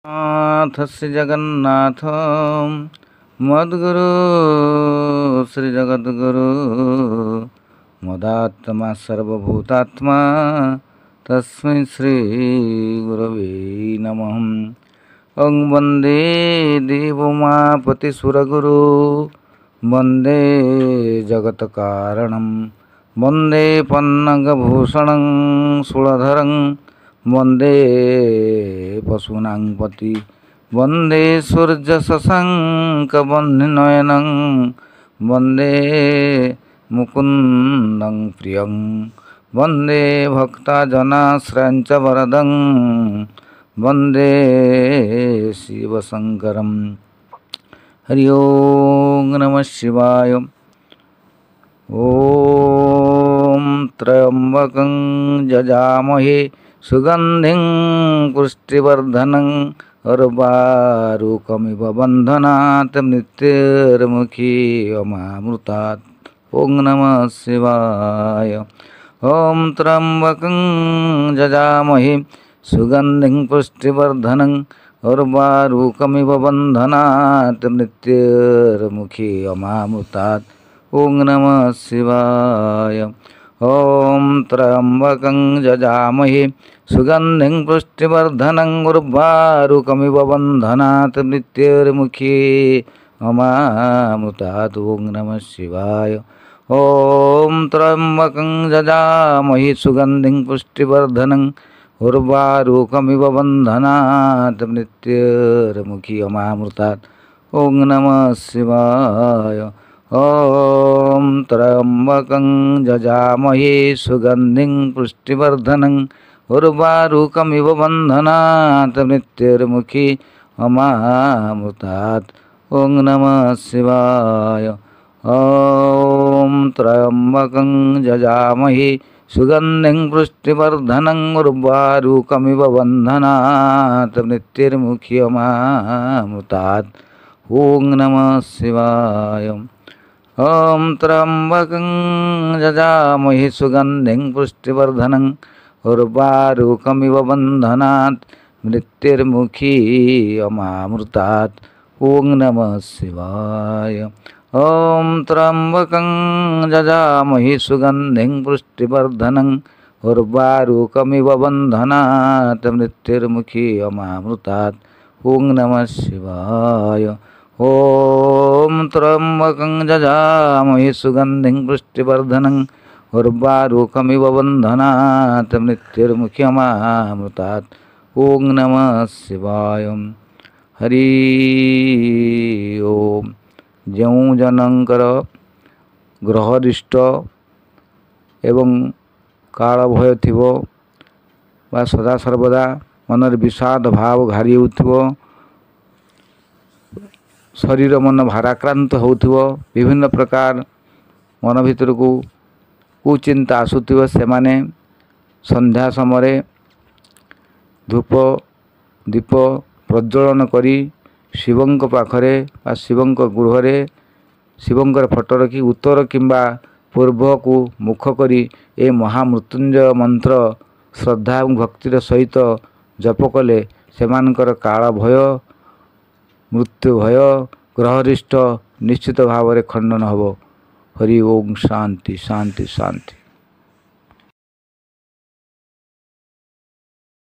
नाथ श्री जगन्नाथ मद्गुरु श्री जगद्गुरु मदात्मा सर्वभूतात्मा तस्मै श्री गुरवे नमः। ओं वंदे देवोमापति सुरगुरु वंदे जगत्कारणं वंदे पन्नगभूषणं शूलधरं वंदे पशूनां पति वंदे सूर्यशशाङ्कवह्निनयनं वंदे मुकुन्दं प्रियं वंदे भक्तजनाश्रयं च वरदं वंदे शिवशङ्करं। हरि ओं नमः शिवाय। ओं त्र्यंबकं यजामहे सुगंधिं पुष्टिवर्धनं अर्वारुकमिव बन्धनात् मृत्युर्मुखी अमामृतात्। ओं नमः शिवाय। ओं त्र्यंबकं यजामहे सुगंधिं पुष्टिवर्धनं अर्वारुकमिव बन्धनात् मृत्युर्मुखी अमामृतात्। ओं नमः शिवाय। ओं त्र्यंबकं यजामहे सुगंधिं पुष्टिवर्धनं उर्वारुकमिव बन्धनात् मृत्युर्मुखी अमामृतात्। ओं नमः शिवाय। ओं त्र्यंबकं यजामहे सुगंधिं पुष्टिवर्धनं उर्वारुकमिव बन्धनात् मृत्युर्मुखी अमामृतात्। ओं नमः शिवाय। ओं त्र्यंबकं यजामहे सुगंधिं पुष्टिवर्धनं उर्वारुकमिव बन्धनात् मृत्युर्मुखी अमामृतात्। ओं नमः शिवाय। ओं त्र्यंबकं यजामहे सुगंधिं पुष्टिवर्धनं उर्वारुकमिव बन्धनात् मृत्युर्मुखी अमामृतात्। ओं नमः शिवाय। ओं त्र्यंबकं यजामहे सुगंधिं पुष्टिवर्धनं उर्वारुकमिव बन्धनात् मृत्युर्मुखी अमामृतात्। ओं नमः शिवाय। ओं त्र्यंबकं यजामहे सुगंधिं पुष्टिवर्धनं उर्वारुकमिव बन्धनात् मृत्युर्मुखी अमामृतात्। ओं नमः शिवाय। ओं त्र्यंबकं यजामहे सुगंधिं पुष्टिवर्धनं उर्वारुकमिव बन्धनात् मृत्युर्मुखी अमामृतात्। ओं नमः शिवाय। हरि ओम। ଯେଉଁ ଜଣଙ୍କର ଗ୍ରହରିଷ୍ଟ ଏବଂ କାଳ ଭୟ ଥିବ ବା ସଦାସର୍ବଦା ମନରେ ବିଷାଦ ଭାବ ଘାରି ହେଉଥିବ, ଶରୀର ମନ ଭାରାକ୍ରାନ୍ତ ହେଉଥିବ, ବିଭିନ୍ନ ପ୍ରକାର ମନ ଭିତରକୁ କୁଚିନ୍ତା ଆସୁଥିବ, ସେମାନେ ସନ୍ଧ୍ୟା ସମୟରେ ଧୂପ ଦୀପ ପ୍ରଜ୍ୱଳନ କରି ଶିବଙ୍କ ପାଖରେ ବା ଶିବଙ୍କ ଗୃହରେ ଶିବଙ୍କର ଫଟୋ ରଖି ଉତ୍ତର କିମ୍ବା ପୂର୍ବକୁ ମୁଖ କରି ଏ ମହାମୃତ୍ୟୁଞ୍ଜୟ ମନ୍ତ୍ର ଶ୍ରଦ୍ଧା ଏବଂ ଭକ୍ତିର ସହିତ ଜପ କଲେ ସେମାନଙ୍କର କାଳ ଭୟ, ମୃତ୍ୟୁ ଭୟ, ଗ୍ରହରିଷ୍ଟ ନିଶ୍ଚିତ ଭାବରେ ଖଣ୍ଡନ ହେବ। ହରି ଓಂ। ଶାନ୍ତି ଶାନ୍ତି ଶାନ୍ତି।